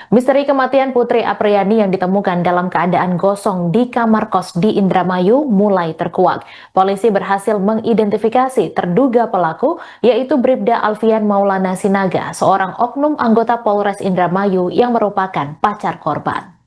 Misteri kematian Putri Apriyani yang ditemukan dalam keadaan gosong di kamar kos di Indramayu mulai terkuak. Polisi berhasil mengidentifikasi terduga pelaku, yaitu Bribda Alfian Maulana Sinaga, seorang oknum anggota Polres Indramayu yang merupakan pacar korban.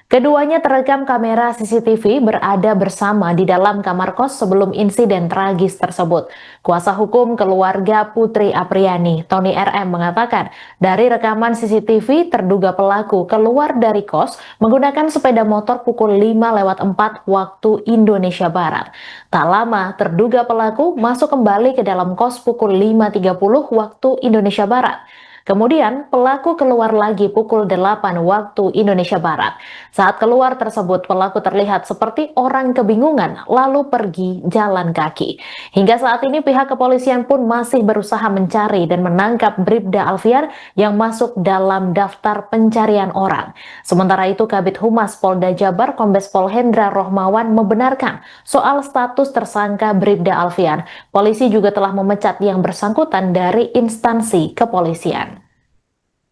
Keduanya terekam kamera CCTV berada bersama di dalam kamar kos sebelum insiden tragis tersebut. Kuasa hukum keluarga Putri Apriyani, Tony RM, mengatakan dari rekaman CCTV terduga pelaku keluar dari kos menggunakan sepeda motor pukul 5:04 waktu Indonesia Barat. Tak lama, terduga pelaku masuk kembali ke dalam kos pukul 5:30 waktu Indonesia Barat. Kemudian pelaku keluar lagi pukul 8 waktu Indonesia Barat. Saat keluar tersebut, pelaku terlihat seperti orang kebingungan lalu pergi jalan kaki. Hingga saat ini pihak kepolisian pun masih berusaha mencari dan menangkap Bribda Alfian yang masuk dalam daftar pencarian orang. Sementara itu Kabid Humas Polda Jabar Kombes Pol Hendra Rohmawan membenarkan soal status tersangka Bribda Alfian. Polisi juga telah memecat yang bersangkutan dari instansi kepolisian.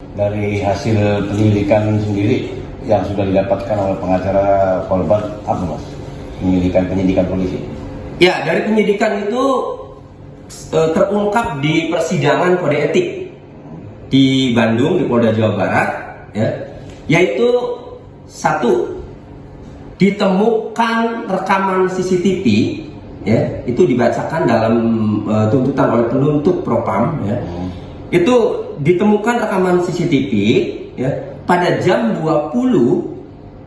Dari hasil penyelidikan sendiri yang sudah didapatkan oleh pengacara korban, apa mas? Penyidikan polisi? Ya, dari penyidikan itu terungkap di persidangan kode etik di Bandung, di Polda Jawa Barat, ya, yaitu satu, ditemukan rekaman CCTV, ya, itu dibacakan dalam tuntutan oleh penuntut propam, ya. Itu ditemukan rekaman CCTV, ya, pada jam 20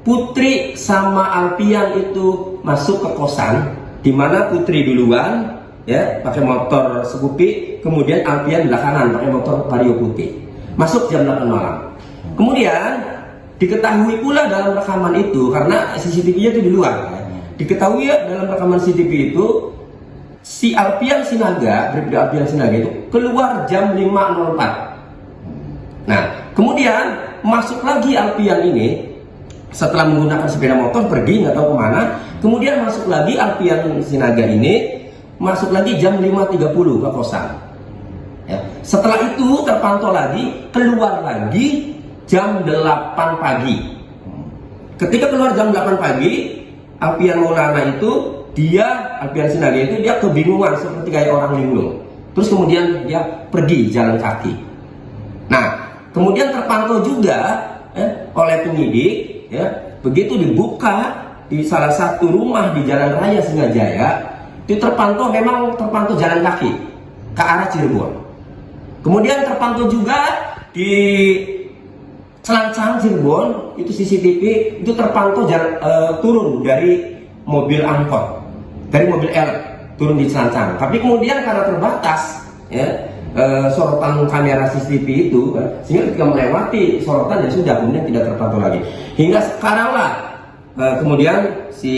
Putri sama Alfian itu masuk ke kosan, di mana Putri duluan, ya, pakai motor Scoopy, kemudian Alfian belakangan pakai motor Vario putih. Masuk jam 8 malam. Kemudian diketahui pula dalam rekaman itu, karena CCTV-nya itu di luar, ya, diketahui ya, dalam rekaman CCTV itu si Alfian Sinaga, Bribda Alfian Sinaga itu keluar jam 5:04. Nah, kemudian masuk lagi Alfian ini setelah menggunakan sepeda motor pergi nggak tahu kemana. Kemudian masuk lagi Alfian Sinaga ini masuk lagi jam 5:30 ke kosan. Ya. Setelah itu terpantau lagi keluar lagi jam 8 pagi. Ketika keluar jam 8 pagi, Alfian Maulana itu Alfian Sinaga itu dia kebingungan seperti kayak orang linglung. Terus kemudian dia pergi jalan kaki. Nah, kemudian terpantau juga oleh penyidik, ya, begitu dibuka di salah satu rumah di Jalan Raya Singajaya, itu terpantau jalan kaki ke arah Cirebon. Kemudian terpantau juga di Celancang Cirebon, itu CCTV itu terpantau turun dari mobil angkot, dari mobil elek turun di Celancang. Tapi kemudian karena terbatas, ya, sorotan kamera CCTV itu, sehingga ketika melewati sorotan ya sudah, kemudian tidak terpantau lagi. Hingga sekarang lah kemudian si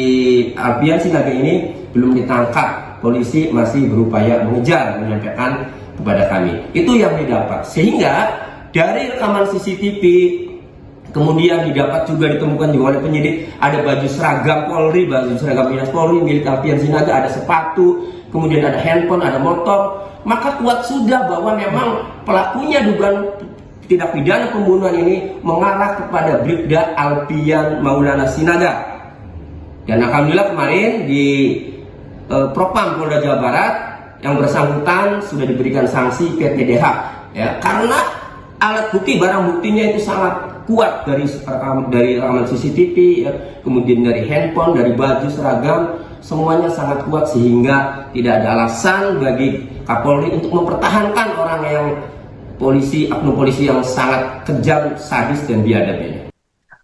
Alfian Sinaga ini belum ditangkap. Polisi masih berupaya mengejar, menyampaikan kepada kami. Itu yang didapat. Sehingga dari rekaman CCTV kemudian ditemukan juga oleh penyidik ada baju seragam Polri, baju seragam Dinas Polri milik Alfian Sinaga, ada sepatu, kemudian ada handphone, ada motor. Maka kuat sudah bahwa memang pelakunya dugaan tindak pidana pembunuhan ini mengarah kepada Bribda Alfian Maulana Sinaga. Dan alhamdulillah kemarin di Propam Polda Jawa Barat yang bersangkutan sudah diberikan sanksi PTDH, ya, karena alat bukti, barang buktinya itu sangat kuat dari rekaman CCTV, ya, kemudian dari handphone, dari baju seragam, semuanya sangat kuat sehingga tidak ada alasan bagi Kapolri untuk mempertahankan orang yang oknum polisi yang sangat kejam, sadis dan biadab ini.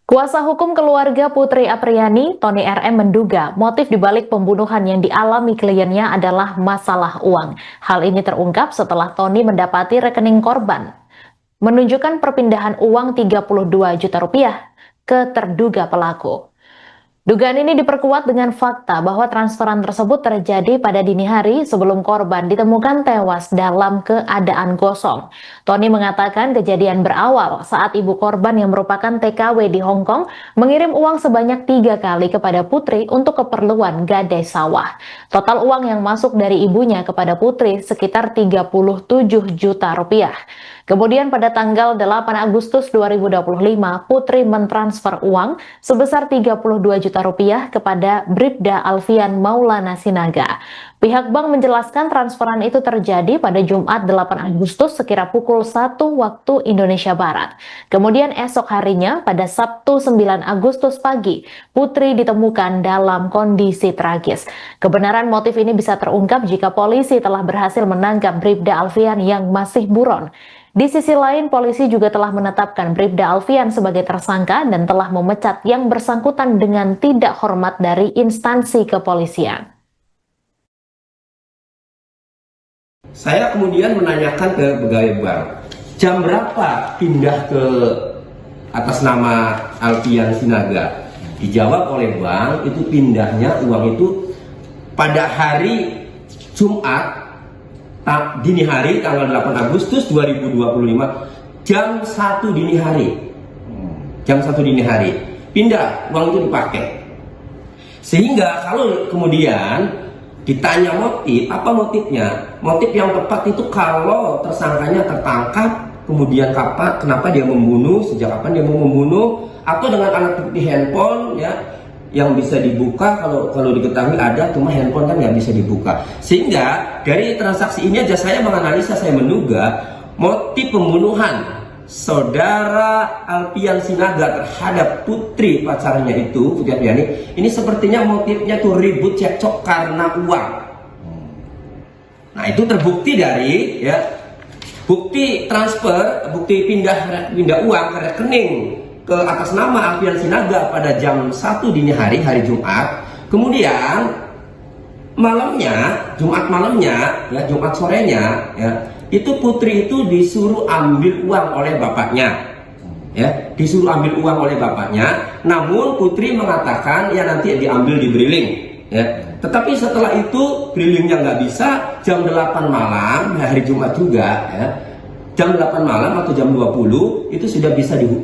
Kuasa hukum keluarga Putri Apriyani, Tony RM, menduga motif dibalik pembunuhan yang dialami kliennya adalah masalah uang. Hal ini terungkap setelah Tony mendapati rekening korban menunjukkan perpindahan uang 32 juta rupiah ke terduga pelaku. Dugaan ini diperkuat dengan fakta bahwa transferan tersebut terjadi pada dini hari sebelum korban ditemukan tewas dalam keadaan gosong. Tony mengatakan kejadian berawal saat ibu korban yang merupakan TKW di Hong Kong mengirim uang sebanyak 3 kali kepada Putri untuk keperluan gadai sawah. Total uang yang masuk dari ibunya kepada Putri sekitar 37 juta rupiah. Kemudian pada tanggal 8 Agustus 2025, Putri mentransfer uang sebesar 32 juta rupiah kepada Bribda Alfian Maulana Sinaga. Pihak bank menjelaskan transferan itu terjadi pada Jumat 8 Agustus sekira pukul 1 waktu Indonesia Barat. Kemudian esok harinya pada Sabtu 9 Agustus pagi, Putri ditemukan dalam kondisi tragis. Kebenaran motif ini bisa terungkap jika polisi telah berhasil menangkap Bribda Alfian yang masih buron. Di sisi lain, polisi juga telah menetapkan Bribda Alfian sebagai tersangka dan telah memecat yang bersangkutan dengan tidak hormat dari instansi kepolisian. Saya kemudian menanyakan ke pegawai bank, jam berapa pindah ke atas nama Alfian Sinaga? Dijawab oleh bank, itu pindahnya uang itu pada hari Jumat dini hari tanggal 8 Agustus 2025 jam 1 dini hari. Jam 1 dini hari pindah, uang itu dipakai. Sehingga kalau kemudian ditanya motif, apa motifnya? Motif yang tepat itu kalau tersangkanya tertangkap, kemudian kenapa dia membunuh, sejak kapan dia mau membunuh, atau dengan alat bukti handphone ya yang bisa dibuka, kalau diketahui ada, cuma handphone kan nggak bisa dibuka. Sehingga dari transaksi ini aja saya menganalisa, saya menduga motif pembunuhan saudara Alfian Sinaga terhadap Putri pacarnya itu, Putri Apriani, ini sepertinya motifnya tuh ribut cekcok karena uang. Nah itu terbukti dari ya bukti transfer, bukti pindah uang ke rekening ke atas nama Alfian Sinaga pada jam 1 dini hari, hari Jumat. Kemudian malamnya, Jumat malamnya, ya Jumat sorenya, ya itu Putri itu disuruh ambil uang oleh bapaknya, ya disuruh ambil uang oleh bapaknya. Namun Putri mengatakan ya nanti diambil di Briling, ya. Tetapi setelah itu Brilingnya nggak bisa, jam 8 malam hari Jumat juga, ya jam 8 malam atau jam 20 itu sudah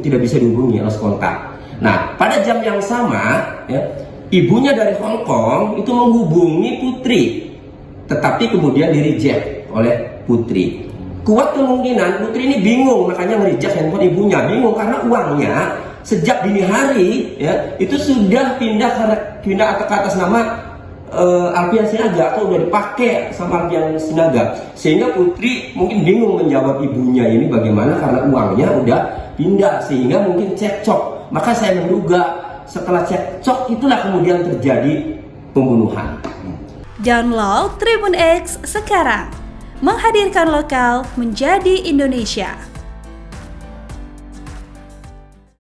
tidak bisa dihubungi, lost kontak. Nah pada jam yang sama, ya ibunya dari Hong Kong itu menghubungi Putri, tetapi kemudian di reject oleh Putri. Kuat kemungkinan Putri ini bingung, makanya nge-reject handphone ibunya, bingung karena uangnya sejak dini hari ya itu sudah pindah ke atas nama Alfian Sinaga atau udah dipakai sama Alfian Sinaga, sehingga Putri mungkin bingung menjawab ibunya ini bagaimana karena uangnya udah pindah, sehingga mungkin cekcok. Maka saya menduga setelah cekcok itulah kemudian terjadi pembunuhan. Download Tribun X sekarang, menghadirkan lokal menjadi Indonesia.